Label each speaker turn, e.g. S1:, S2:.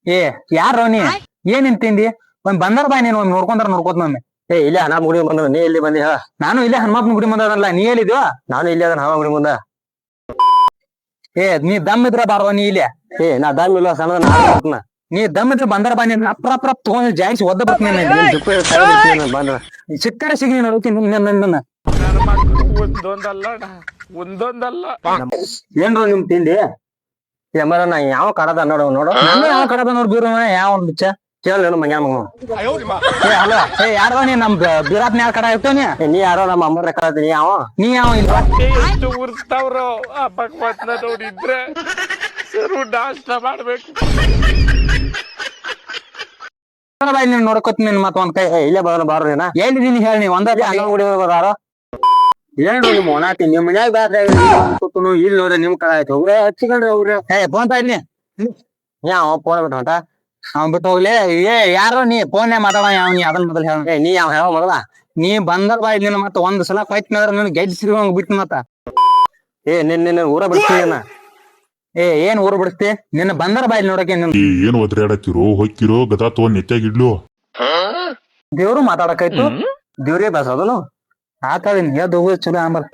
S1: ಏ ಯಾರೋ ನೀ ಏನ್ ತಿಂದಿ ಒಂದ್ ಬಂದರ್ ಬಾಯ್ ನೀನ್ ಒಮ್ಮೆ ನೋಡ್ಕೊಂಡ್ರ ನೋಡ್ಕೋತ ಒಮ್ಮೆ.
S2: ಇಲ್ಲ ಹನುಮ ಗುಡಿ ಬಂದ ನೀ ಎಲ್ಲಿ ಬಂದಿ ಹೇಳ.
S1: ನಾನು ಇಲ್ಲೇ ಹನುಮಪ್ಪನ ಗುಡಿ ಮುಂದಲ್ಲ, ನೀ ಎಲ್ಲಿದ್ಯೋ?
S2: ನಾನು ಇಲ್ಲಿ ಅದ ಹನುಮ ಗುಡಿ ಮುಂದ.
S1: ನೀ ದಮ್ ಇದ್ರ ಬಾರೋ ನೀ ಇಲ್ಲಿ.
S2: ನಾ ದಮ್ ಇಲ್ಲ ಸಣ್ಣ
S1: ನೀ ದಮ್ ಇದ್ರ ಬಂದರ ಬಾ, ನೀನ್ ಅಪ್ರ ತಗೊಂಡ್ ಜಾಯಿಸಿ ಒದ್ದ ಬರ್ತೀನಿ. ಸಿಕ್ಕರೆ ಸಿಗಿ ನೋಡ್ತೀನಿ ನನ್ನ ಏನ್ರ ನಿಮ್ ತಿಂಡಿ
S2: ನಾ ಯಾವ ಕಡದ ನೋಡು
S1: ನಾನು ಯಾವ ಕಡದ ನೋಡ್ ಬೀರು ಯಾವ ಒಂದ್ ಬಿಚ್ಚ
S2: ಕೇಳ ಮಂಗ್ಯಾನ ಮಗ.
S1: ಹಲೋ ಯಾರೋ ನೀ ನಮ್ ಬೀರಾತ್ನ ಯಾರ ಕಡ ಇರ್ತೇವ
S2: ನೀ ಯಾರೋ ನಮ್ಮ ಅಮ್ಮರ ಕಡತೀನಿ ಯಾವ
S1: ನೀ ಯಾವ ಇಲ್ಲ
S3: ಎಷ್ಟು ಉರ್ಸ್ತಾವ್ರೋ ಆ ಭಗವಂತನ ನೋಡಿದ್ರೆ ಸರು ನಾಷ್ಟ ಮಾಡ್ಬೇಕು.
S1: ನೀನ್ ನೋಡ್ಕೊತೀನಿ ಮತ್ತ ಒಂದ್ ಕೈ
S2: ಇಲ್ಲೇ ಬರೋಣ ಬಾರೋ ನೀನ
S1: ಎಲ್ಲಿದೀನಿ ಹೇಳಿ ನೀವ್ ಒಂದ
S2: ಹನುಮ ಗುಡಿ ಬದಾರೋ.
S1: ಏನ್ರಿ ನಿಮ್ ಒಣಾತಿ ನಿಮ್ ಮನ್ಯಾಗ ಬ್ಯಾಡ್ರಿ ಇಲ್ಲಿ ನೋಡ್ರಿ ನಿಮ್ ಕಡೆ ಆಯ್ತು ಹೋಗ್ರೆ ಹಚ್ಚಿಕೊಂಡ್ರಿ ಅವ್ರೆ ಫೋನ್ ಇಲ್ಲಿ
S2: ಯಾವ ಫೋನ್ ಬಿಟ್ಟು ಹೊಂಟ
S1: ಅವ್ನ್ ಬಿಟ್ಟು ಹೋಗ್ಲಿ. ಯಾರೋ ನೀ ಫೋನ್ ಮಾತಾಡ ಯಾವ ನೀ ಅದನ್ನ ಮೊದಲು ಹೇಳ.
S2: ನೀ ಯಾವ ಹೇಳ ಮೊದಲ
S1: ನೀ ಬಂದರ್ ಬಾ ಇಲ್ಲಿ ಮತ್ತ ಒಂದ್ ಸಲ ಫೈಟ್ ನನ್ ಗೆಡ್ ಸಿಗೋಂಗ್ ಬಿಟ್ಟು ಮತ್ತ
S2: ನಿನ್ನ ಊರ ಬಿಡ್ತೀನಿ.
S1: ಏನ್ ಊರು ಬಿಡಿಸ್ತಿ ನಿನ್ನ ಬಂದರ್ ಬಾ ಇಲ್ಲಿ ನೋಡಕ್ಕೆ.
S4: ಏನ್ ಒದ್ರಾಡತ್ತಿರೋ ಹೊಕ್ಕಿರೋ ಗದಾ ತಗೊಂಡ್ ನೆತ್ತಾಗಿಡ್ಲು.
S1: ದೇವ್ರು ಮಾತಾಡಕಾಯ್ತು
S2: ದೇವ್ರಿಗೆ ಬಸದನು
S1: ಆತಾಳಿನ್ ಎದ್ದು ಹೋಗೋದು ಚಲೋ ಆಂಬಲ್.